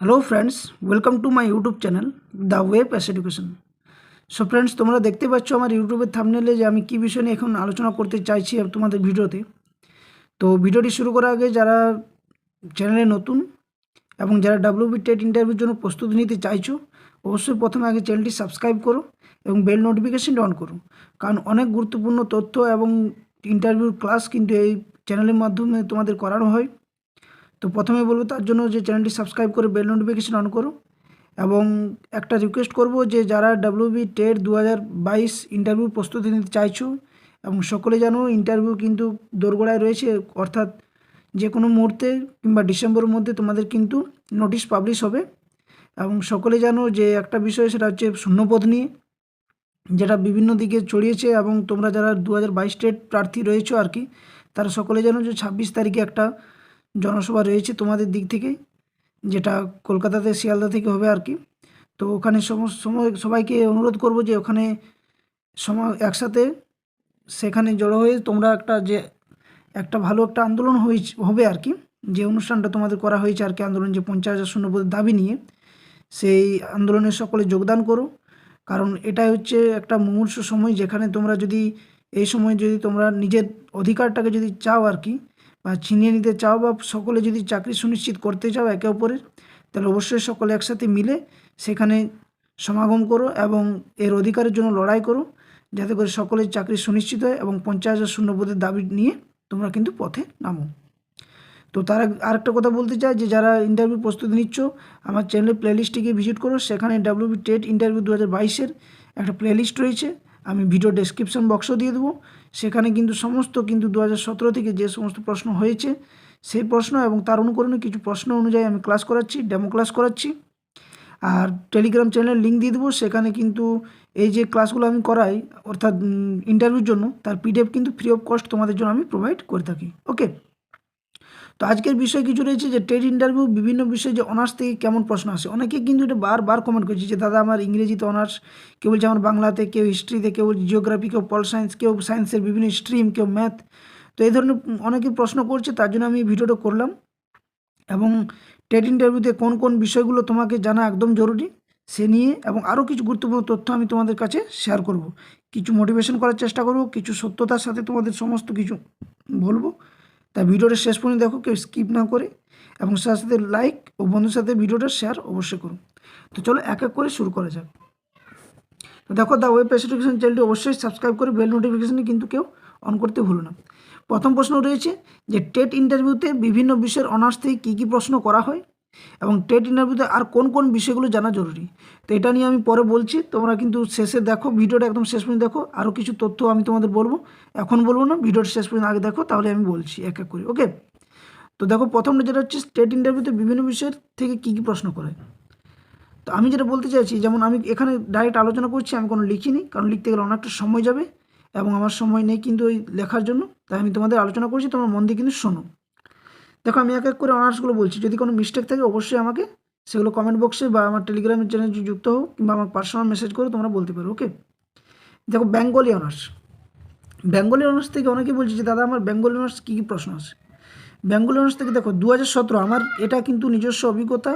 Hello friends, welcome to my YouTube channel the way pass education. So friends, তোমরা দেখতে পাচ্ছ আমার ইউটিউবের থাম্বনেলে যে আমি কী বিষয় নিয়ে এখন আলোচনা করতে চাইছি তোমাদের ভিডিওতে। তো ভিডিওটি শুরু করার আগে যারা চ্যানেলে নতুন এবং যারা ডাব্লিউবি টেট ইন্টারভিউর জন্য প্রস্তুতি নিতে চাইছো, অবশ্যই প্রথমে আগে চ্যানেলটি সাবস্ক্রাইব করো এবং বেল নোটিফিকেশনটা অন করো, কারণ অনেক গুরুত্বপূর্ণ তথ্য এবং ইন্টারভিউর ক্লাস কিন্তু এই চ্যানেলের মাধ্যমে তোমাদের করানো হয়। তো প্রথমে বলবো তার জন্য যে চ্যানেলটি সাবস্ক্রাইব করে বেল নোটিফিকেশন অন করো, এবং একটা রিকোয়েস্ট করব যে যারা ডাব্লিউবি টেট 2022 ইন্টারভিউ প্রস্তুতি নিতে চাইছো এবং সকলে জানো ইন্টারভিউ কিন্তু দোরগোড়ায় রয়েছে, অর্থাৎ যে কোনো মুহূর্তে কিংবা ডিসেম্বরের মধ্যে তোমাদের কিন্তু নোটিশ পাবলিশ হবে। এবং সকলে জানো যে একটা বিষয়, সেটা হচ্ছে শূন্যপদ নিয়ে, যেটা বিভিন্ন দিকে ছড়িয়েছে। এবং তোমরা যারা 2022 টেট প্রার্থী রয়েছো আর কি, তারা সকলে জানো যে 26 তারিখে একটা জনসভা রয়েছে তোমাদের দিক থেকে, যেটা কলকাতাতে শিয়ালদা থেকে হবে আর কি। তো ওখানে সবাইকে অনুরোধ করব যে ওখানে একসাথে সেখানে জড়ো হয়ে তোমরা একটা ভালো একটা আন্দোলন হবে আর কি, যে অনুষ্ঠানটা তোমাদের করা হয়েছে আর কি, আন্দোলন যে 50,000 শূন্যপদের দাবি নিয়ে, সেই আন্দোলনে সকলে যোগদান করো। কারণ এটাই হচ্ছে একটা মুমূর্ষু সময়, যেখানে তোমরা যদি এই সময় যদি তোমরা নিজের অধিকারটাকে যদি চাও আর কি, বা ছিনিয়ে নিতে চাও, বা সকলে যদি চাকরি সুনিশ্চিত করতে চাও একে অপরের, তাহলে অবশ্যই সকলে একসাথে মিলে সেখানে সমাগম করো এবং এর অধিকারের জন্য লড়াই করো, যাতে করে সকলের চাকরি সুনিশ্চিত হয় এবং 50,000 শূন্যপদের দাবি নিয়ে তোমরা কিন্তু পথে নামো। তো তার আরেকটা কথা বলতে চাই যে যারা ইন্টারভিউ প্রস্তুতি নিচ্ছ, আমার চ্যানেলের প্লেলিস্টটিকে ভিজিট করো। সেখানে ডাব্লিউবি টেট ইন্টারভিউ 2022-এর একটা প্লেলিস্ট রয়েছে, আমি ভিডিও ডেসক্রিপশন বক্সও দিয়ে দেবো। সেখানে কিন্তু সমস্ত 2017 থেকে যে সমস্ত প্রশ্ন হয়েছে সেই প্রশ্ন এবং তার অনুকরণে কিছু প্রশ্ন অনুযায়ী আমি ক্লাস করাচ্ছি, ডেমো ক্লাস করাচ্ছি। আর টেলিগ্রাম চ্যানেলের লিঙ্ক দিয়ে দেবো, সেখানে কিন্তু এই যে ক্লাসগুলো আমি করাই অর্থাৎ ইন্টারভিউর জন্য, তার পিডিএফ কিন্তু ফ্রি অফ কস্ট তোমাদের জন্য আমি প্রোভাইড করে থাকি। ওকে, তো আজকের বিষয় কিছু রয়েছে যে টেট ইন্টারভিউ বিভিন্ন বিষয়ে যে অনার্স থেকে কেমন প্রশ্ন আসে। অনেকে কিন্তু এটা বারবার কমেন্ট করছে যে দাদা আমার ইংরেজিতে অনার্স, কেউ বলছে আমার বাংলাতে, কেউ হিস্ট্রিতে, কেউ জিওগ্রাফি, কেউ পল সায়েন্স, কেউ সায়েন্সের বিভিন্ন স্ট্রিম, কেউ ম্যাথ। তো এই ধরনের অনেকে প্রশ্ন করছে, তার জন্য আমি ভিডিওটা করলাম। এবং টেট ইন্টারভিউতে কোন কোন বিষয়গুলো তোমাকে জানা একদম জরুরি সে নিয়ে, এবং আরও কিছু গুরুত্বপূর্ণ তথ্য আমি তোমাদের কাছে শেয়ার করব। কিছু মোটিভেশন করার চেষ্টা করব, কিছু সত্যতার সাথে তোমাদের সমস্ত কিছু বলবো। তাই ভিডিওটা শেষ পর্যন্ত দেখো, কেউ স্কিপ না করে, এবং সাথে সাথে লাইক ও বন্ধুর সাথে ভিডিওটা শেয়ার অবশ্যই করুন। তো চলো এক এক করে শুরু করা যাক। তো দেখো, দ্য ওয়েব প্যাস এডুকেশন চ্যানেলটি অবশ্যই সাবস্ক্রাইব করে বেল নোটিফিকেশানে কিন্তু কেউ অন করতে ভুলো না। প্রথম প্রশ্ন রয়েছে যে টেট ইন্টারভিউতে বিভিন্ন বিষয়ের অনার্স থেকে কী কী প্রশ্ন করা হয় এবং টেট ইন্টারভিউতে আর কোন কোন বিষয়গুলো জানা জরুরি। তো এটা নিয়ে আমি পরে বলছি, তোমরা কিন্তু শেষে দেখো, ভিডিওটা একদম শেষ পর্যন্ত দেখো। আরও কিছু তথ্য আমি তোমাদের বলবো, এখন বলবো না, ভিডিওটা শেষ পর্যন্ত আগে দেখো, তাহলে আমি বলছি এক এক করে। ওকে, তো দেখো প্রথমটা যেটা হচ্ছে টেট ইন্টারভিউতে বিভিন্ন বিষয়ের থেকে কী কী প্রশ্ন করে। তো আমি যেটা বলতে চাইছি, যেমন আমি এখানে ডাইরেক্ট আলোচনা করছি, আমি কোনো লিখিনি, কারণ লিখতে গেলে অনেকটা সময় যাবে এবং আমার সময় নেই কিন্তু ওই লেখার জন্য। তাই আমি তোমাদের আলোচনা করছি, তোমরা মন দিয়ে কিন্তু শোনো। দেখো, আমি এক এক করে অনার্সগুলো বলছি, যদি কোনো মিস্টেক থাকে অবশ্যই আমাকে সেগুলো কমেন্ট বক্সে বা আমার টেলিগ্রামের চ্যানেলে যুক্ত হও কিংবা আমার পার্সোনাল মেসেজ করে তোমরা বলতে পারো। ওকে, দেখো বেঙ্গলি অনার্স। বেঙ্গলি অনার্স থেকে অনেকে বলছে যে দাদা আমার বেঙ্গলি অনার্স কী কী প্রশ্ন আছে। বেঙ্গলি অনার্স থেকে দেখো 2017, আমার এটা কিন্তু নিজস্ব অভিজ্ঞতা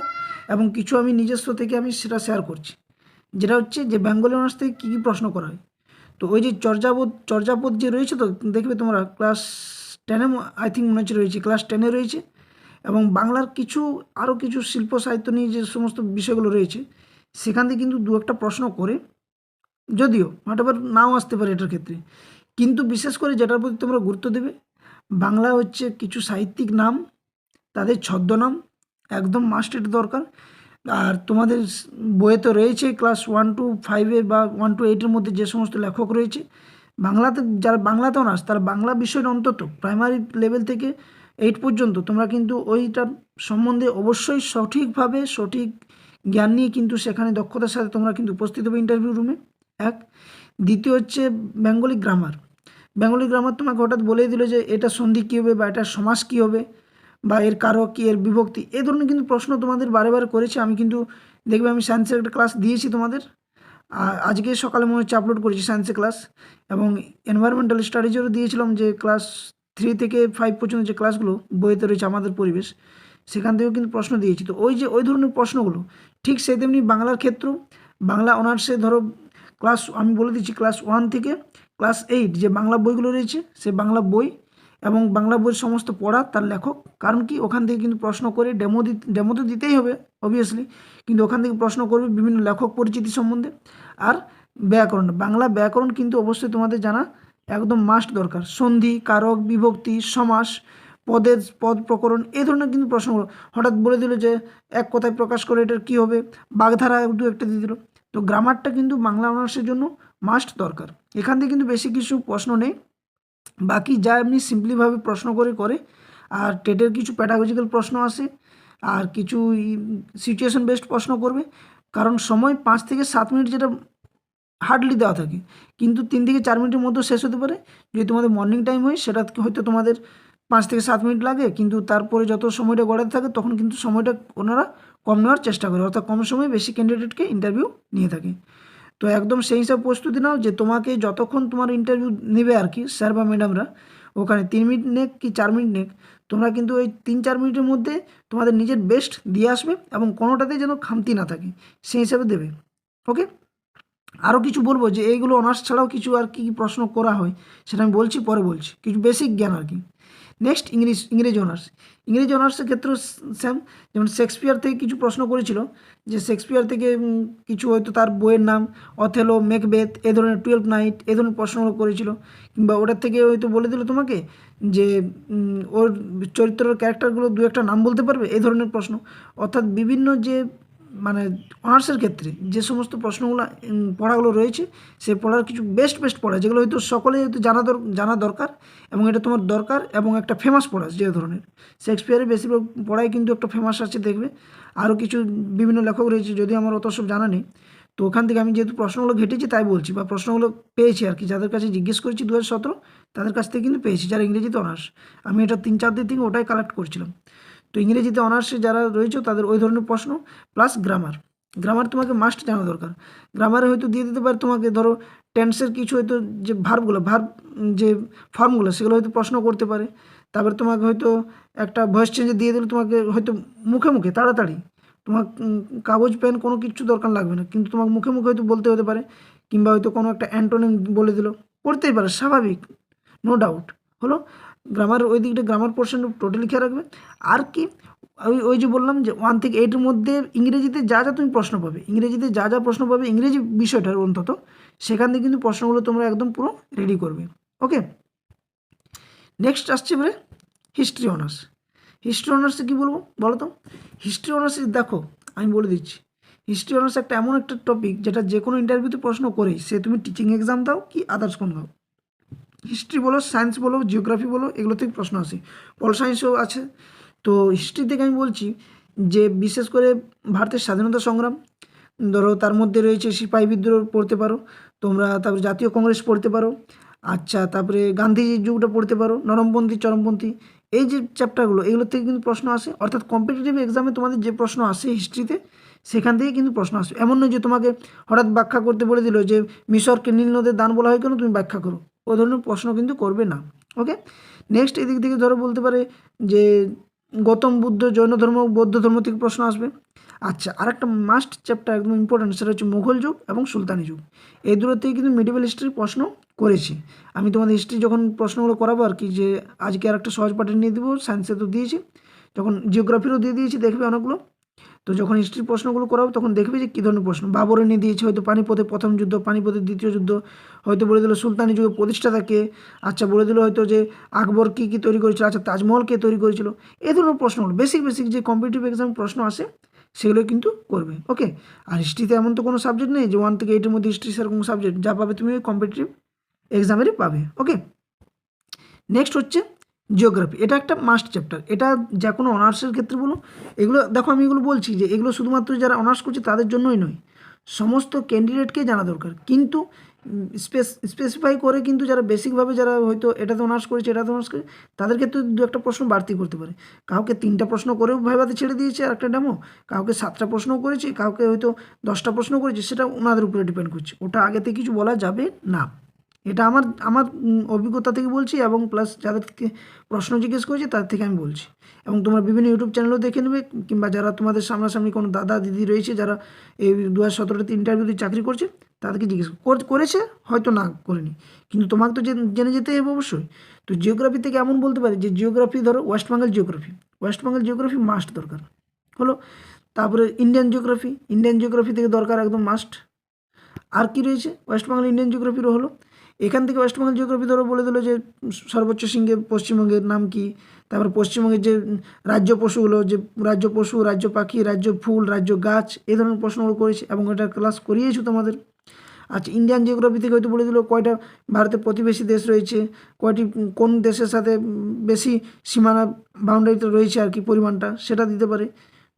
এবং কিছু আমি নিজস্ব থেকে আমি সেটা শেয়ার করছি, যেটা হচ্ছে যে বেঙ্গলি অনার্স থেকে কী কী প্রশ্ন করা হয়। তো ওই যে চর্যাপদ যে রয়েছে, তো দেখবে তোমরা ক্লাস 10-এ আই থিঙ্ক মনে হচ্ছে রয়েছে, ক্লাস 10-এ রয়েছে। এবং বাংলার কিছু আরও কিছু শিল্প সাহিত্য নিয়ে যে সমস্ত বিষয়গুলো রয়েছে, সেখান থেকে কিন্তু দু একটা প্রশ্ন করে, যদিও হয়তো নাও আসতে পারে এটার ক্ষেত্রে, কিন্তু বিশেষ করে যেটার প্রতি তোমরা গুরুত্ব দেবে, বাংলা হচ্ছে কিছু সাহিত্যিক নাম, তাদের ছদ্মনাম একদম মাস্ট, এটা দরকার। আর তোমাদের বইয়ে রয়েছে ক্লাস 1 to 5-এ বা 1 to 8-এর মধ্যে যে সমস্ত লেখক রয়েছে বাংলাতে, যারা বাংলাতেও নাচ, তারা বাংলা বিষয়ের অন্তত প্রাইমারি লেভেল থেকে 8 পর্যন্ত তোমরা কিন্তু ওইটার সম্বন্ধে অবশ্যই সঠিকভাবে সঠিক জ্ঞান নিয়ে কিন্তু সেখানে দক্ষতার সাথে তোমরা কিন্তু উপস্থিত হবে ইন্টারভিউ রুমে। এক, দ্বিতীয় হচ্ছে বেঙ্গলি গ্রামার। বেঙ্গলি গ্রামার তোমাকে হঠাৎ বলেই দিল যে এটা সন্ধি কী হবে বা এটা সমাস কী হবে বা এর কারক কী, এর বিভক্তি, এই ধরনের কিন্তু প্রশ্ন তোমাদের বারে বারে করেছে। আমি কিন্তু দেখবে আমি সায়েন্সের একটা ক্লাস দিয়েছি তোমাদের, আজকে সকালে মনে হচ্ছে আপলোড করেছি সায়েন্সের ক্লাস, এবং এনভায়রনমেন্টাল স্টাডিজেরও দিয়েছিলাম, যে ক্লাস 3 থেকে 5 পর্যন্ত যে ক্লাসগুলো বইতে রয়েছে আমাদের পরিবেশ, সেখান থেকেও কিন্তু প্রশ্ন দিয়েছি। তো ওই ধরনের প্রশ্নগুলো ঠিক সেই তেমনি বাংলার ক্ষেত্রেও বাংলা অনার্সে ধরো আমি বলে দিচ্ছি ক্লাস 1 থেকে ক্লাস 8 যে বাংলা বইগুলো রয়েছে সে বাংলা বই এবং বাংলা বইয়ের সমস্ত পড়া তার লেখক, কারণ কি ওখান থেকে কিন্তু প্রশ্ন করে ডেমো তো দিতেই হবে অবভিয়াসলি, কিন্তু ওখান থেকে প্রশ্ন করবে বিভিন্ন লেখক পরিচিতি সম্বন্ধে। আর ব্যাকরণ, বাংলা ব্যাকরণ কিন্তু অবশ্যই তোমাদের জানা একদম মাস্ট দরকার। সন্ধি, কারক, বিভক্তি, সমাস, পদ প্রকরণ, এই ধরনের কিন্তু প্রশ্নগুলো হঠাৎ বলে দিল যে এক কথায় প্রকাশ করে এটার কী হবে, বাগধারা দু একটা দিয়ে দিল। তো গ্রামারটা কিন্তু বাংলা অনার্সের জন্য মাস্ট দরকার। এখান থেকে কিন্তু বেশি কিছু প্রশ্ন নেই, বাকি যা এমনি সিম্পলিভাবে প্রশ্ন করে আর টেটের কিছু প্যাডাগজিক্যাল প্রশ্ন আসে আর কিছু সিচুয়েশন বেসড প্রশ্ন করবে, কারণ সময় 5 থেকে 7 মিনিট যেটা হার্ডলি দেওয়া থাকে, কিন্তু 3 থেকে 4 মিনিটের মধ্যে শেষ হতে পারে। যদি তোমাদের মর্নিং টাইম হয় সেটা হয়তো তোমাদের 5 থেকে 7 মিনিট লাগে, কিন্তু তারপরে যত সময়টা গড়াতে থাকে তখন কিন্তু সময়টা ওনারা কম নেওয়ার চেষ্টা করে, অর্থাৎ কম সময়ে বেশি ক্যান্ডিডেটকে ইন্টারভিউ নিয়ে থাকে। তো একদম সেই হিসাব প্রস্তুতি নাও যে তোমাকে যতক্ষণ তোমার ইন্টারভিউ নেবে আর কি স্যার বা ম্যাডামরা, ওখানে 3 মিনিট নেক কি 4 মিনিট নেক, তোমরা কিন্তু ওই 3-4 মিনিটের মধ্যে তোমাদের নিজের বেস্ট দিয়ে আসবে এবং কোনোটাতেই যেন খামতি না থাকে সেই হিসাবে দেবে। ওকে, আরও কিছু বলবো যে এইগুলো অনার্স ছাড়াও কিছু আর কি প্রশ্ন করা হয় সেটা আমি বলছি, পরে বলছি, কিছু বেসিক জ্ঞান আর কি। নেক্সট ইংরেজি অনার্সের ক্ষেত্রে সেম, যেমন শেক্সপিয়ার থেকে কিছু প্রশ্ন করেছিল, যে শেক্সপিয়ার থেকে কিছু হয়তো তার বইয়ের নাম অথেলো, মেকবেথ, এ ধরনের 12 নাইট, এ ধরনের প্রশ্নগুলো করেছিল, কিংবা ওটার থেকে হয়তো বলে দিল তোমাকে যে ওর চরিত্রের ক্যারেক্টারগুলো দু একটা নাম বলতে পারবে, এই ধরনের প্রশ্ন। অর্থাৎ বিভিন্ন যে মানে অনার্সের ক্ষেত্রে যে সমস্ত প্রশ্নগুলো পড়াগুলো রয়েছে সেই পড়ার কিছু বেস্ট পড়া যেগুলো হয়তো সকলেই হয়তো জানা দরকার, এবং এটা তোমার দরকার, এবং একটা ফেমাস পড়া যে ধরনের শেক্সপিয়ারের বেশিরভাগ পড়াই কিন্তু একটা ফেমাস আছে দেখবে। আরও কিছু বিভিন্ন লেখক রয়েছে, যদি আমার অত সব জানা নেই, তো ওখান থেকে আমি যেহেতু প্রশ্নগুলো ঘেটেছি তাই বলছি, বা প্রশ্নগুলো পেয়েছি আর কি, যাদের কাছে জিজ্ঞেস করেছি 2017 তাদের কাছ থেকে কিন্তু পেয়েছি, যারা ইংরেজিতে অনার্স। আমি এটা 3-4 দিন থেকে ওটাই কালেক্ট করছিলাম। তো ইংরেজিতে অনার্সে যারা রয়েছে তাদের ওই ধরনের প্রশ্ন প্লাস গ্রামার তোমাকে মাস্ট জানা দরকার। গ্রামারে হয়তো দিয়ে দিতে পারে তোমাকে, ধরো টেন্সের কিছু হয়তো যে ভার্ব যে ফর্মগুলো সেগুলো হয়তো প্রশ্ন করতে পারে। তারপরে তোমাকে হয়তো একটা ভয়েস চেঞ্জে দিয়ে দিলে তোমাকে হয়তো মুখে তাড়াতাড়ি তোমার কাগজ পেন কোনো কিছু দরকার লাগবে না, কিন্তু তোমাকে মুখে হয়তো বলতে হতে পারে, কিংবা হয়তো কোনো একটা অ্যান্টোনিম বলে দিল, পড়তেই পারে, স্বাভাবিক, নো ডাউট। হলো গ্রামার, ওই দিকটা গ্রামার পোর্শন টোটালি খেয়াল রাখবে। আর কি ওই যে বললাম যে 1 থেকে 8 মধ্যে ইংরেজিতে যা তুমি প্রশ্ন পাবে, ইংরেজি বিষয়টার অন্তত, সেখান থেকে কিন্তু প্রশ্নগুলো তোমরা একদম পুরো রেডি করবে। ওকে, নেক্সট আসছে এবারে হিস্ট্রি অনার্সে কী বলবো বলো তো? হিস্ট্রি অনার্সে দেখো আমি বলে দিচ্ছি, হিস্ট্রি অনার্স একটা এমন একটা টপিক যেটা যে কোনো ইন্টারভিউতে প্রশ্ন করেই, সে তুমি টিচিং এক্সাম দাও কি আদার্স কোনো দাও, হিস্ট্রি বলো, সায়েন্স বলো, জিওগ্রাফি বলো, এগুলো থেকে প্রশ্ন আসে, পল সায়েন্সও আছে। তো হিস্ট্রি থেকে আমি বলছি যে বিশেষ করে ভারতের স্বাধীনতা সংগ্রাম, ধরো তার মধ্যে রয়েছে সিপাহী বিদ্রোহ পড়তে পারো তোমরা, তারপরে জাতীয় কংগ্রেস পড়তে পারো, আচ্ছা তারপরে গান্ধীজির যুগটা পড়তে পারো, নরমপন্থী চরমপন্থী, এই যে চ্যাপ্টারগুলো এগুলোর থেকে কিন্তু প্রশ্ন আসে। অর্থাৎ কম্পিটিটিভ এক্সামে তোমাদের যে প্রশ্ন আসে হিস্ট্রিতে, সেখান থেকে কিন্তু প্রশ্ন আসে। এমন নয় যে তোমাকে হঠাৎ ব্যাখ্যা করতে বলে দিল যে মিশরকে নীল নদের দান বলা হয় কেন, তুমি ব্যাখ্যা করো, ওই ধরনের প্রশ্ন কিন্তু করবে না। ওকে, নেক্সট এদিক থেকে ধরো বলতে পারে যে গৌতম বুদ্ধ, জৈন ধর্ম, বৌদ্ধ ধর্ম থেকে প্রশ্ন আসবে। আচ্ছা, আর একটা মাস্ট চ্যাপ্টার একদম ইম্পর্টেন্ট, সেটা হচ্ছে মুঘল যুগ এবং সুলতানি যুগ। এই দুটো থেকে কিন্তু মিডিভেল হিস্ট্রির প্রশ্ন করেছি আমি। তোমাদের হিস্ট্রি যখন প্রশ্নগুলো করাবো আর কি, যে আজকে আর একটা সহজ পাঠে নিয়ে দেবো, সায়েন্সে তো দিয়েছি, যখন জিওগ্রাফিরও দিয়ে দিয়েছি দেখবে অনেকগুলো। তো যখন হিস্ট্রির প্রশ্নগুলো করাবো তখন দেখবে যে কী ধরনের প্রশ্ন। বাবর এনে দিয়েছে হয়তো পানিপথের প্রথম যুদ্ধ, পানিপথের দ্বিতীয় যুদ্ধ, হয়তো বলে দিল সুলতানি যুগের প্রতিষ্ঠাতাকে, আচ্ছা বলে দিল হয়তো যে আকবর কী তৈরি করেছিল, আচ্ছা তাজমহল কে তৈরি করেছিল। এই ধরনের প্রশ্নগুলো বেসিক যে কম্পিটিটিভ এক্সাম প্রশ্ন আসে সেগুলো কিন্তু করবে। ওকে, আর হিস্ট্রিতে এমন তো কোনো সাবজেক্ট নেই যে 1 থেকে 8-এর মধ্যে হিস্ট্রি সেরকম সাবজেক্ট, যা পাবে তুমি ওই কম্পিটিটিভ এক্সামেরই পাবে। ওকে, নেক্সট হচ্ছে জিওগ্রাফি। এটা একটা মাস্ট চ্যাপ্টার, এটা যে কোনো অনার্সের ক্ষেত্রে বলো, এগুলো দেখো আমি এগুলো বলছি যে এগুলো শুধুমাত্র যারা অনার্স করছে তাদের জন্যই নয়, সমস্ত ক্যান্ডিডেটকে জানা দরকার, কিন্তু স্পেসিফাই করে কিন্তু যারা বেসিকভাবে যারা হয়তো এটাতে অনার্স করেছে তাদের ক্ষেত্রে 2-একটা প্রশ্ন বাড়তি করতে পারে। কাউকে 3টা প্রশ্ন করেও ভাইভাতে ছেড়ে দিয়েছে আর একটা ডেমো, কাউকে 7টা প্রশ্নও করেছে, কাউকে হয়তো 10টা প্রশ্ন করেছে, সেটা ওনাদের উপরে ডিপেন্ড করছে, ওটা আগে থেকে কিছু বলা যাবে না। এটা আমার আমার অভিজ্ঞতা থেকে বলছি, এবং প্লাস যাদেরকে প্রশ্ন জিজ্ঞেস করেছি তাদের থেকে আমি বলছি। এবং তোমরা বিভিন্ন ইউটিউব চ্যানেলও দেখে নেবে, কিংবা যারা তোমাদের সামনাসামনি কোনো দাদা দিদি রয়েছে যারা এই 2017তে ইন্টারভিউতে চাকরি করছে তাদেরকে জিজ্ঞেস করেছে, হয়তো না করেনি, কিন্তু তোমাকে তো জেনে যেতে হবে অবশ্যই। তো জিওগ্রাফি থেকে এমন বলতে পারি যে জিওগ্রাফি ধরো ওয়েস্ট বেঙ্গল জিওগ্রাফি মাস্ট দরকার হলো। তারপরে ইন্ডিয়ান জিওগ্রাফি থেকে দরকার একদম মাস্ট। আর কি রয়েছে ওয়েস্ট বেঙ্গল ইন্ডিয়ান জিওগ্রাফিরও হলো। এখান থেকে ওয়েস্ট বেঙ্গল জিওগ্রাফি ধরো বলে দিল যে সর্বোচ্চ শৃঙ্গে পশ্চিমবঙ্গের নাম কি, তারপর পশ্চিমবঙ্গের যে রাজ্য পশুগুলো, যে রাজ্য পশু, রাজ্য পাখি, রাজ্য ফুল, রাজ্য গাছ, এই ধরনের প্রশ্নগুলো করেছে এবং এটা ক্লাস করিয়েছো তোমাদের। আচ্ছা, ইন্ডিয়ান জিওগ্রাফি থেকে হয়তো বলে দিল কয়টা ভারতের প্রতিবেশী দেশ রয়েছে, কয়টি কোন দেশের সাথে বেশি সীমানা বাউন্ডারিতে রয়েছে আর কি পরিমাণটা, সেটা দিতে পারে।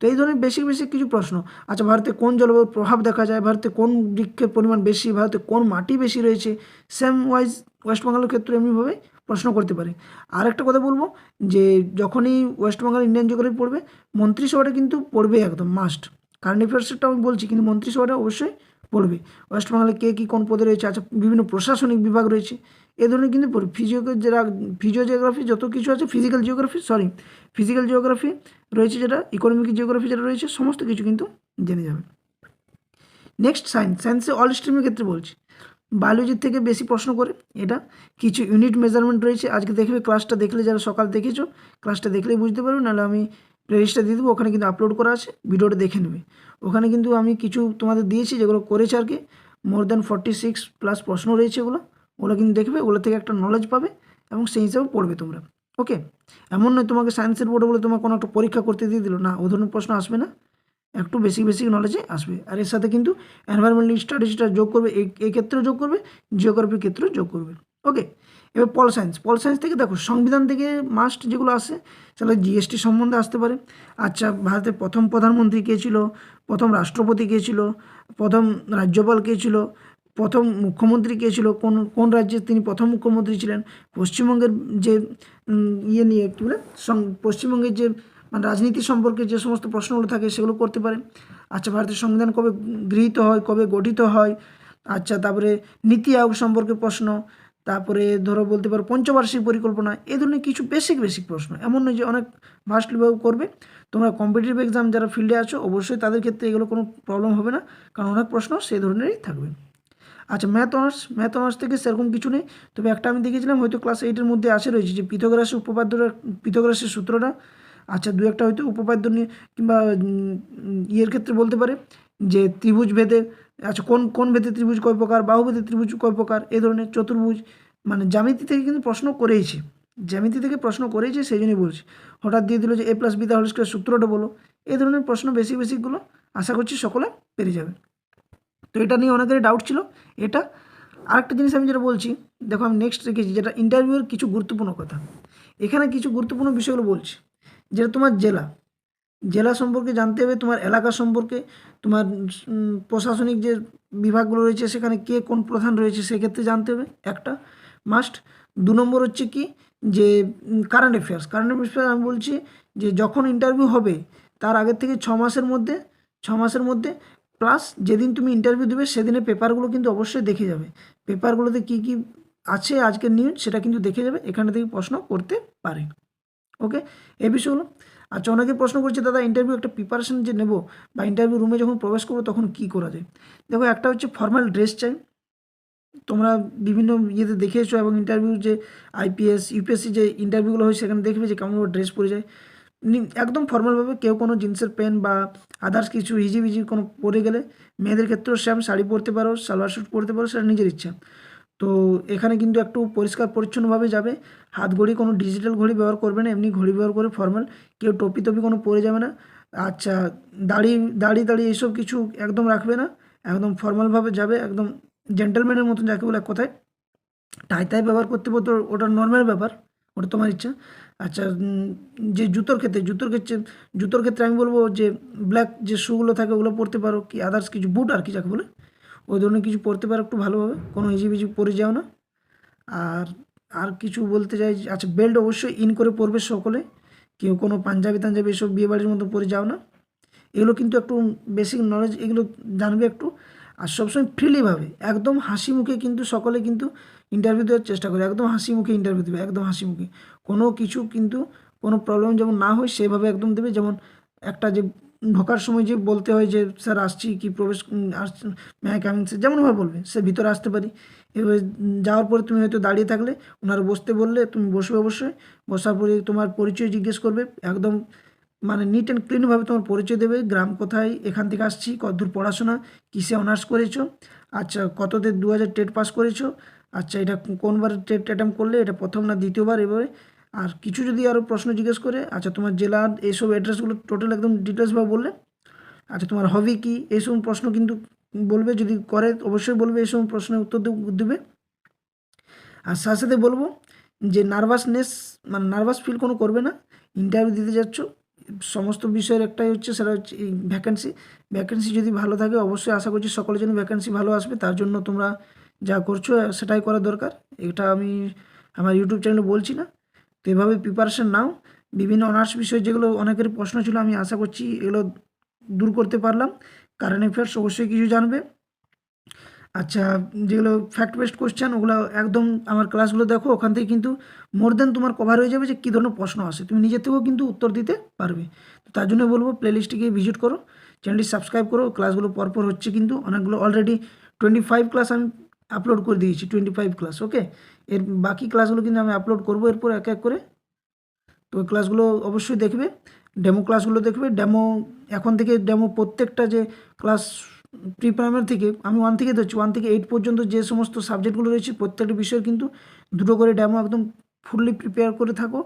তো এই ধরনের বেসিক কিছু প্রশ্ন। আচ্ছা, ভারতে কোন জলবায়ুর প্রভাব দেখা যায়, ভারতে কোন বৃক্ষের পরিমাণ বেশি, ভারতে কোন মাটি বেশি রয়েছে, সেম ওয়াইজ ওয়েস্ট বেঙ্গলের ক্ষেত্রে এমনিভাবে প্রশ্ন করতে পারে। আর একটা কথা বলবো যে যখনই ওয়েস্ট বেঙ্গল ইন্ডিয়ান জিওগ্রাফি পড়বে, মন্ত্রিসভাটা কিন্তু পড়বে একদম মাস্ট। কারেন্ট অ্যাফেয়ার্সটা আমি বলছি, কিন্তু মন্ত্রিসভাটা অবশ্যই পড়বে। ওয়েস্ট বেঙ্গলে কে কী কোন পদে রয়েছে, আচ্ছা বিভিন্ন প্রশাসনিক বিভাগ রয়েছে, এ ধরনের কিন্তু পড়বে। ফিজিও জিওগ্রাফি যত কিছু আছে, ফিজিক্যাল জিওগ্রাফি রয়েছে, যেটা ইকোনমিক জিওগ্রাফি যেটা রয়েছে, সমস্ত কিছু কিন্তু জেনে যাবে। নেক্সট সায়েন্সে অল স্ট্রিমের ক্ষেত্রে বলছি, বায়োলজির থেকে বেশি প্রশ্ন করে এটা। কিছু ইউনিট মেজারমেন্ট রয়েছে, আজকে দেখবে ক্লাসটা দেখলে, যারা সকাল দেখেছো ক্লাসটা দেখলেই বুঝতে পারবে, নাহলে আমি প্লেলিস্টটা দিয়ে দেবো, ওখানে কিন্তু আপলোড করা আছে, ভিডিওটা দেখে নেবে। ওখানে কিন্তু আমি কিছু তোমাদের দিয়েছি যেগুলো করেছে আর কি, মোর দ্যান 46+ প্রশ্ন রয়েছে, ওগুলো কিন্তু দেখবে, ওগুলো থেকে একটা নলেজ পাবে এবং সেই হিসাবে পড়বে তোমরা। ওকে, এমন নয় তোমাকে সায়েন্সের বোর্ডে বলে তোমার কোনো একটা পরীক্ষা করতে দিয়ে দিল না, ও ধরনের প্রশ্ন আসবে না, একটু বেসিক নলেজে আসবে। আর এর সাথে কিন্তু এনভায়রনমেন্টাল স্টাডিজটা যোগ করবে, এই ক্ষেত্রেও যোগ করবে, জিওগ্রাফির ক্ষেত্রেও যোগ করবে। ওকে, এবার পল সায়েন্স থেকে দেখো সংবিধান থেকে মাস্ট যেগুলো আসে, তাহলে জিএসটি সম্বন্ধে আসতে পারে। আচ্ছা, ভারতের প্রথম প্রধানমন্ত্রী কে ছিল, প্রথম রাষ্ট্রপতি কে ছিল, প্রথম রাজ্যপাল কে ছিল, প্রথম মুখ্যমন্ত্রী কে ছিল, কোন রাজ্যের তিনি প্রথম মুখ্যমন্ত্রী ছিলেন, পশ্চিমবঙ্গের যে ইয়ে নিয়ে কী বলে পশ্চিমবঙ্গের যে মানে রাজনীতি সম্পর্কে যে সমস্ত প্রশ্নগুলো থাকে সেগুলো করতে পারে। আচ্ছা, ভারতের সংবিধান কবে গৃহীত হয়, কবে গঠিত হয়। আচ্ছা, তারপরে নীতি আয়োগ সম্পর্কে প্রশ্ন, তারপরে ধরো বলতে পারো পঞ্চবার্ষিক পরিকল্পনা, এই ধরনের কিছু বেসিক প্রশ্ন। এমন নয় যে অনেক ভাস্টলিভাবে করবে। তোমরা কম্পিটিটিভ এক্সাম যারা ফিল্ডে আছো অবশ্যই তাদের ক্ষেত্রে এগুলো কোনো প্রবলেম হবে না, কারণ অনেক প্রশ্ন সেই ধরনেরই থাকবে। আচ্ছা, ম্যাথ অনার্স থেকে সেরকম কিছু নেই, তবে একটা আমি দেখেছিলাম হয়তো ক্লাস 8-এর মধ্যে আসে রয়েছে যে পিথাগোরাসের সূত্রটা। আচ্ছা, দু একটা হয়তো উপপাদ্য নিয়ে কিংবা ইয়ের ক্ষেত্রে বলতে পারে যে ত্রিভুজ ভেদে, আচ্ছা কোন ভেদে ত্রিভুজ কয় প্রকার, বাহু ভেদে ত্রিভুজ কয় প্রকার, এই ধরনের চতুর্ভুজ, মানে জ্যামিতি থেকে কিন্তু প্রশ্ন করেইছে, সেই জন্যই বলছি। হঠাৎ দিয়ে দিল যে a+b হোল স্কয়ার সূত্রটা বলো, এই ধরনের প্রশ্ন বেসিকগুলো আশা করছি সকলে পেরে যাবে। তো এটা নিয়ে অনেকেরই ডাউট ছিল। এটা আরেকটা জিনিস আমি যেটা বলছি, দেখো আমি নেক্সট রেখেছি যেটা ইন্টারভিউয়ের কিছু গুরুত্বপূর্ণ কথা। এখানে কিছু গুরুত্বপূর্ণ বিষয়গুলো বলছি, যেটা তোমার জেলা সম্পর্কে জানতে হবে, তোমার এলাকা সম্পর্কে, তোমার প্রশাসনিক যে বিভাগগুলো রয়েছে সেখানে কে কোন প্রধান রয়েছে সেক্ষেত্রে জানতে হবে, একটা মাস্ট। 2 নম্বর হচ্ছে কি যে কারেন্ট অ্যাফেয়ার্স আমি বলছি যে যখন ইন্টারভিউ হবে তার আগের থেকে 6 মাসের মধ্যে প্লাস যেদিন তুমি ইন্টারভিউ দেবে সেদিনের পেপারগুলো কিন্তু অবশ্যই দেখে যাবে। পেপারগুলোতে কী কী আছে আজকের নিউজ সেটা কিন্তু দেখে যাবে, এখানে থেকে প্রশ্ন করতে পারে। ওকে, এই বিষয়গুলো। আচ্ছা, অনেকে প্রশ্ন করছে দাদা ইন্টারভিউ একটা প্রিপারেশন যে নেব বা ইন্টারভিউ রুমে যখন প্রবেশ করবো তখন কী করা যায়। দেখো, একটা হচ্ছে ফর্মাল ড্রেস চাই, তোমরা বিভিন্ন ইয়েতে দেখেছো, এবং ইন্টারভিউ যে আইপিএস ইউপিএসসি যে ইন্টারভিউগুলো হয় সেখানে দেখবে যে কেমনভাবে ড্রেস পরে যায়, একদম ফর্মালভাবে। কেউ কোনো জিন্সের প্যান্ট বা আদার্স কিছু হিজিবিজি কোনো পরে গেলে, মেয়েদের ক্ষেত্রেও সেম শাড়ি পরতে পারো, সালোয়ার স্যুট পরতে পারো, সেটা নিজের ইচ্ছা। তো এখানে কিন্তু একটু পরিষ্কার পরিচ্ছন্নভাবে যাবে, হাত ঘড়ি কোনো ডিজিটাল ঘড়ি ব্যবহার করবে না, এমনি ঘড়ি ব্যবহার করে ফর্মাল, কেউ টপি কোনো পরে যাবে না। আচ্ছা, দাড়ি এইসব কিছু একদম রাখবে না, একদম ফর্মালভাবে যাবে, একদম জেন্টেলম্যানের মতন যাকে বলে এক কথায়। টাই ব্যবহার করতে পারতো, ওটা নর্মাল ব্যাপার, ওটা তোমার ইচ্ছা। আচ্ছা, যে জুতোর ক্ষেত্রে আমি বলবো যে ব্ল্যাক যে শুগুলো থাকে ওগুলো পরতে পারো, কি আদার্স কিছু বুট আর কি যাকে বলে, ওই ধরনের কিছু পরতে পারো একটু ভালোভাবে, কোনো হিজিবিজি পরে যাও না। আর কিছু বলতে চাই, আচ্ছা বেল্ট অবশ্যই ইন করে পরবে সকলে, কেউ কোনো পাঞ্জাবি এসব বিয়েবাড়ির মতো পরে যাও না। এগুলো কিন্তু একটু বেসিক নলেজ, এগুলো জানবে একটু। আর সবসময় ফ্রিলিভাবে একদম হাসি মুখে কিন্তু সকলে কিন্তু ইন্টারভিউ দেওয়ার চেষ্টা করে, একদম হাসি মুখে ইন্টারভিউ দেবে, একদম হাসি মুখে, কোনো কিছু কিন্তু কোনো প্রবলেম যেমন না হয় সেভাবে একদম দেবে। যেমন একটা যে ঢোকার সময় যে বলতে হয় যে স্যার আসছি কি প্রবেশ আসছি, ম্যাই কামিং, সে যেমনভাবে বলবে সে ভিতরে আসতে পারি। এবার যাওয়ার পরে তুমি হয়তো দাঁড়িয়ে থাকলে, ওনারা বসতে বললে তুমি বসবে অবশ্যই। বসার পরে তোমার পরিচয় জিজ্ঞেস করবে, একদম মানে নিট অ্যান্ড ক্লিনভাবে তোমার পরিচয় দেবে, গ্রাম কোথায়, এখান থেকে আসছি, কতদূর পড়াশোনা, কিসে অনার্স করেছো, আচ্ছা কততে 2000 টেট পাস করেছো, আচ্ছা এটা কোনবার টেট অ্যাটেম্প করলে, এটা প্রথম না দ্বিতীয়বার, এবারে আর কিছু যদি আরও প্রশ্ন জিজ্ঞেস করে, আচ্ছা তোমার জেলা, এইসব অ্যাড্রেসগুলো টোটাল একদম ডিটেলসভাবে বললে, আচ্ছা তোমার হবি কী, এইসব প্রশ্ন কিন্তু বলবে, যদি করে অবশ্যই বলবে, এইসব প্রশ্নের উত্তর দেবে। আর সাথে সাথে বলবো যে নার্ভাসনেস মানে নার্ভাস ফিল কোনো করবে না, ইন্টারভিউ দিতে যাচ্ছ, সমস্ত বিষয়ের একটাই হচ্ছে, সেটা হচ্ছে এই ভ্যাকেন্সি যদি ভালো থাকে, অবশ্যই আশা করছি সকলের জন্য ভ্যাকেন্সি ভালো আসবে। তার জন্য তোমরা যা করছো সেটাই করা দরকার, এটা আমি আমার ইউটিউব চ্যানেলে বলছি না। তো এভাবে প্রিপারেশান নাও। বিভিন্ন অনার্স বিষয় যেগুলো অনেকের প্রশ্ন ছিল, আমি আশা করছি এগুলো দূর করতে পারলাম। কারেন্ট অ্যাফেয়ার্স অবশ্যই কিছু জানবে। আচ্ছা, যেগুলো ফ্যাক্ট বেসড কোশ্চেন, ওগুলো একদম আমার ক্লাসগুলো দেখো, ওখান থেকে কিন্তু মোর দেন তোমার কভার হয়ে যাবে যে কী ধরনের প্রশ্ন আসে, তুমি নিজের থেকেও কিন্তু উত্তর দিতে পারবে। তো তার জন্য বলবো প্লেলিস্টটিকে ভিজিট করো, চ্যানেলটি সাবস্ক্রাইব করো, ক্লাসগুলো পরপর হচ্ছে কিন্তু অনেকগুলো, অলরেডি 25 ক্লাস আমি আপলোড করে দিয়েছি, 25 ক্লাস। ওকে, এর বাকি ক্লাসগুলো কিন্তু আমি আপলোড করবো এরপর এক এক করে। তো ওই ক্লাসগুলো অবশ্যই দেখবে, ডেমো ক্লাসগুলো দেখবে। ডেমো এখন থেকে ডেমো প্রত্যেকটা যে ক্লাস প্রি প্রাইমারি থেকে আমি 1 থেকে ধরছি, 1 থেকে 8 পর্যন্ত যে সমস্ত সাবজেক্টগুলো রয়েছে প্রত্যেকটা বিষয়ের কিন্তু দুটো করে ডেমো একদম ফুললি প্রিপেয়ার করে থাকো।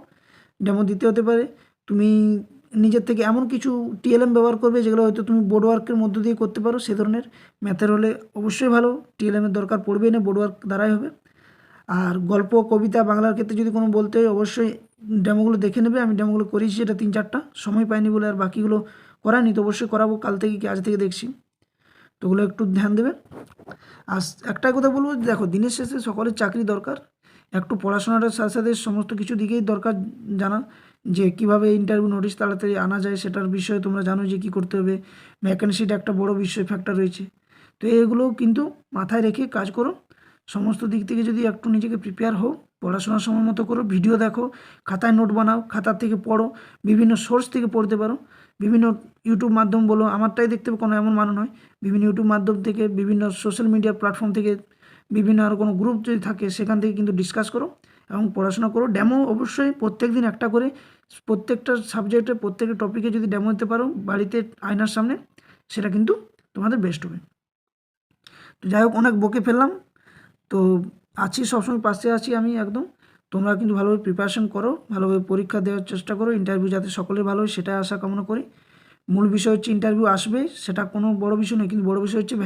ডেমো দিতে হতে পারে, তুমি নিজের থেকে এমন কিছু টিএলএম ব্যবহার করবে যেগুলো হয়তো তুমি বোর্ড ওয়ার্কের মধ্য দিয়ে করতে পারো, সে ধরনের ম্যাথের হলে অবশ্যই ভালো, টিএলএমের দরকার পড়বেই না, বোর্ড ওয়ার্ক দ্বারাই হবে। আর গল্প, কবিতা, বাংলার ক্ষেত্রে যদি কোনো বলতে হয় অবশ্যই ডেমোগুলো দেখে নেবে, আমি ডেমোগুলো করেছি, এটা 3-4টা, সময় পাইনি বলে আর বাকিগুলো করায়নি, তো অবশ্যই করাবো কাল থেকে কি আজ থেকে দেখছি, তো ওগুলো একটু ধ্যান দেবে। আর একটাই কথা বলবো, দেখো দিনের শেষে সকলের চাকরি দরকার, একটু পড়াশোনাটার সাথে সাথে সমস্ত কিছু দিকেই দরকার জানা, যে কীভাবে ইন্টারভিউ নোটিশ তাড়াতাড়ি আনা যায়, সেটার বিষয়ে তোমরা জানো যে কী করতে হবে, ভ্যাকেন্সিটা একটা বড় বিষয় ফ্যাক্টর রয়েছে। তো এগুলো কিন্তু মাথায় রেখে কাজ করো, সমস্ত দিক থেকে যদি একটু নিজেকে প্রিপেয়ার হও, পড়াশোনার সময় মতো করো, ভিডিও দেখো, খাতায় নোট বানাও, খাতার থেকে পড়ো, বিভিন্ন সোর্স থেকে পড়তে পারো, বিভিন্ন ইউটিউব মাধ্যম বলো, আমারটাই দেখতে হবে কোনো এমন মানে নয়, বিভিন্ন ইউটিউব মাধ্যম থেকে, বিভিন্ন সোশ্যাল মিডিয়া প্ল্যাটফর্ম থেকে, বিভিন্ন আরও কোনো গ্রুপ যদি থাকে সেখান থেকে কিন্তু ডিসকাস করো এবং পড়াশোনা করো। ডেমো অবশ্যই প্রত্যেক দিন একটা করে, প্রত্যেকটা সাবজেক্টে প্রত্যেকটা টপিকে যদি ডেমো দিতে পারো বাড়িতে আয়নার সামনে, সেটা কিন্তু তোমাদের বেস্ট হবে। তো যাই হোক, অনেক বকে ফেললাম, তো আছি, সবসময় পাশে আছি আমি একদম। তোমরা কিন্তু ভালোভাবে প্রিপারেশন করো, ভালোভাবে পরীক্ষা দেওয়ার চেষ্টা করো, ইন্টারভিউ যাতে সকলের ভালো হয় সেটা আশা কামনা করি। মূল বিষয় হচ্ছে ইন্টারভিউ আসবে, সেটা কোনো বড় বিষয় নয়, কিন্তু বড় বিষয় হচ্ছে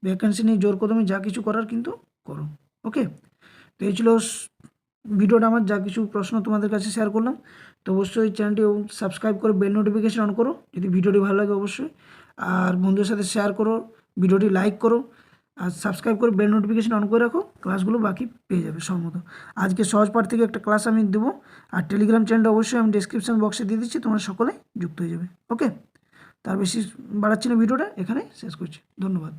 ভ্যাকেন্সি নিয়ে জোর কদমে যা কিছু করার কিন্তু করো। ওকে, তো এই ছিল ভিডিওটা আমার, যা কিছু প্রশ্ন তোমাদের কাছে শেয়ার করলাম। তো অবশ্যই চ্যানেলটি সাবস্ক্রাইব করে বেল নোটিফিকেশন অন করো যদি ভিডিওটি ভালো লাগে অবশ্যই, আর বন্ধুদের সাথে শেয়ার করো, ভিডিওটি লাইক করো, আর সাবস্ক্রাইব করে বেল নোটিফিকেশন অন করে রাখো, ক্লাসগুলো বাকি পেয়ে যাবে সম্মত। আজকে সহজ পাঠ থেকে একটা ক্লাস আমি দেবো, আর টেলিগ্রাম চ্যানেলটা অবশ্যই আমি ডিসক্রিপশন বক্সে দিয়ে দিচ্ছি, তোমরা সকলে যুক্ত হয়ে যাবে। ওকে, তার বেশি বাড়াচ্ছি না, ভিডিওটা এখানে শেষ করছি, ধন্যবাদ।